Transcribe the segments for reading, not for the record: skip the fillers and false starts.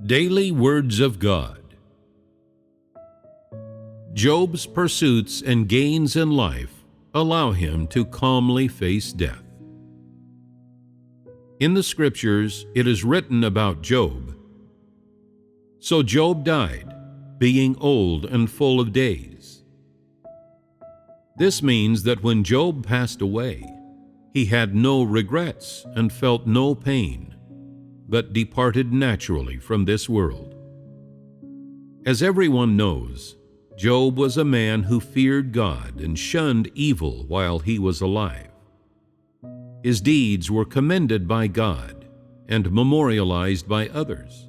Daily Words of God. Job's pursuits and gains in life allow him to calmly face death. In the Scriptures, it is written about Job, "So Job died, being old and full of days." This means that when Job passed away, he had no regrets and felt no pain, but departed naturally from this world. As everyone knows, Job was a man who feared God and shunned evil while he was alive. His deeds were commended by God and memorialized by others,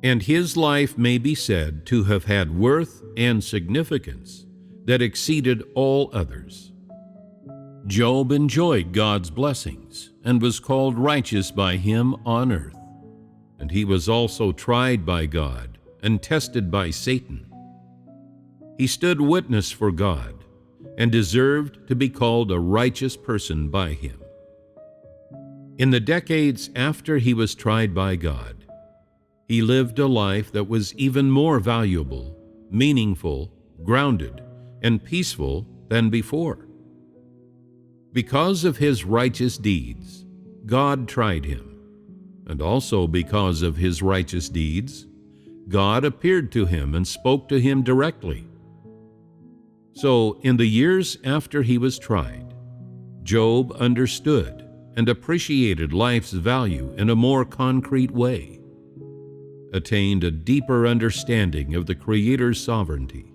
and his life may be said to have had worth and significance that exceeded all others. Job enjoyed God's blessings and was called righteous by him on earth, and he was also tried by God and tested by Satan. He stood witness for God and deserved to be called a righteous person by him. In the decades after he was tried by God, he lived a life that was even more valuable, meaningful, grounded, and peaceful than before. Because of his righteous deeds, God tried him, and also because of his righteous deeds, God appeared to him and spoke to him directly. So, in the years after he was tried, Job understood and appreciated life's value in a more concrete way, attained a deeper understanding of the Creator's sovereignty,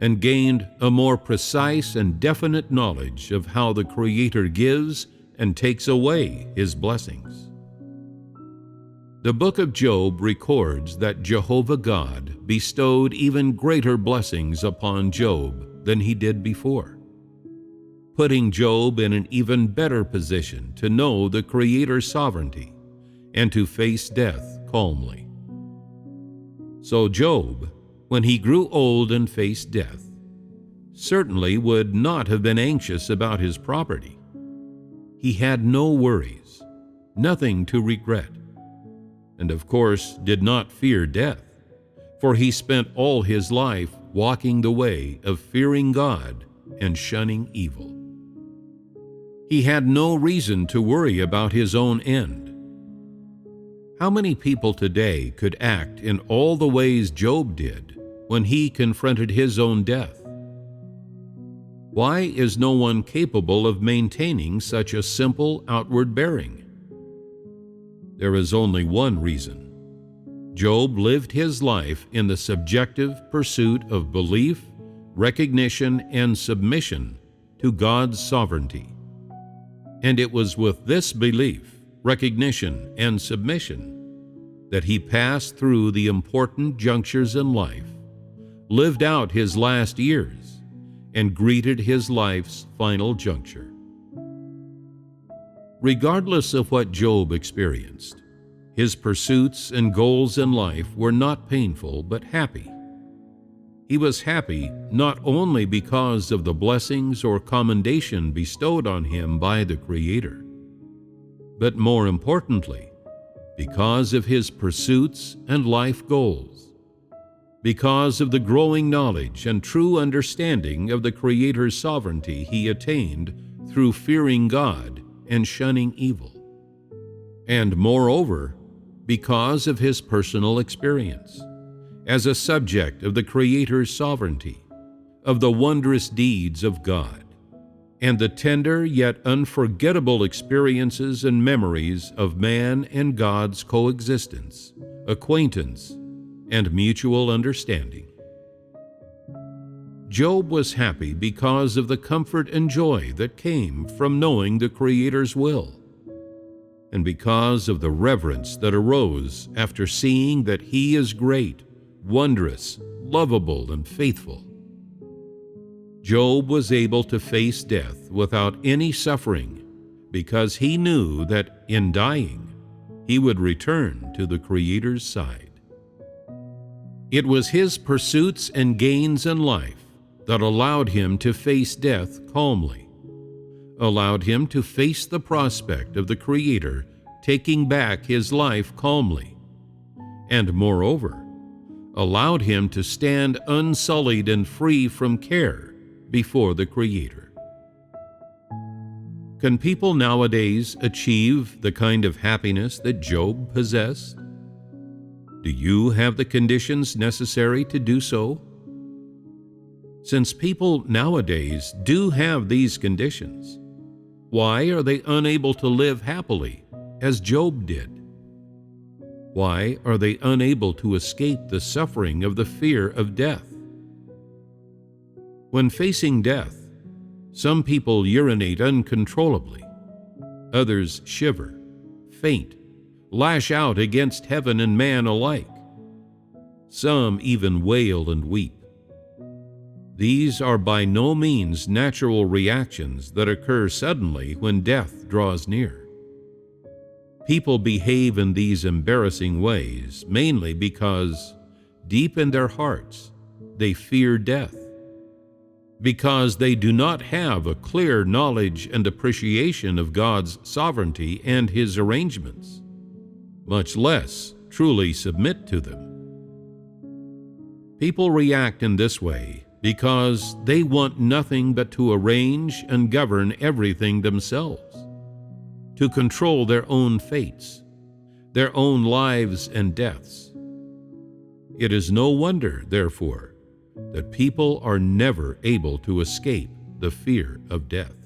and gained a more precise and definite knowledge of how the Creator gives and takes away his blessings. The book of Job records that Jehovah God bestowed even greater blessings upon Job than he did before, putting Job in an even better position to know the Creator's sovereignty and to face death calmly. So Job, when he grew old and faced death, certainly would not have been anxious about his property. He had no worries, nothing to regret, and of course did not fear death, for he spent all his life walking the way of fearing God and shunning evil. He had no reason to worry about his own end. How many people today could act in all the ways Job did when he confronted his own death? Why is no one capable of maintaining such a simple outward bearing? There is only one reason. Job lived his life in the subjective pursuit of belief, recognition, and submission to God's sovereignty. And it was with this belief, recognition, and submission that he passed through the important junctures in life, lived out his last years, and greeted his life's final juncture. Regardless of what Job experienced, his pursuits and goals in life were not painful but happy. He was happy not only because of the blessings or commendation bestowed on him by the Creator, but more importantly, because of his pursuits and life goals, because of the growing knowledge and true understanding of the Creator's sovereignty he attained through fearing God and shunning evil, and moreover, because of his personal experience as a subject of the Creator's sovereignty, of the wondrous deeds of God, and the tender yet unforgettable experiences and memories of man and God's coexistence, acquaintance, and mutual understanding. Job was happy because of the comfort and joy that came from knowing the Creator's will, and because of the reverence that arose after seeing that He is great, wondrous, lovable, and faithful. Job was able to face death without any suffering because he knew that in dying, he would return to the Creator's side. It was his pursuits and gains in life that allowed him to face death calmly, allowed him to face the prospect of the Creator taking back his life calmly, and moreover, allowed him to stand unsullied and free from care before the Creator. Can people nowadays achieve the kind of happiness that Job possessed? Do you have the conditions necessary to do so? Since people nowadays do have these conditions, why are they unable to live happily as Job did? Why are they unable to escape the suffering of the fear of death? When facing death, some people urinate uncontrollably. Others shiver, faint, lash out against heaven and man alike. Some even wail and weep. These are by no means natural reactions that occur suddenly when death draws near. People behave in these embarrassing ways mainly because, deep in their hearts, they fear death, because they do not have a clear knowledge and appreciation of God's sovereignty and His arrangements, much less truly submit to them. People react in this way because they want nothing but to arrange and govern everything themselves, to control their own fates, their own lives and deaths. It is no wonder, therefore, that people are never able to escape the fear of death.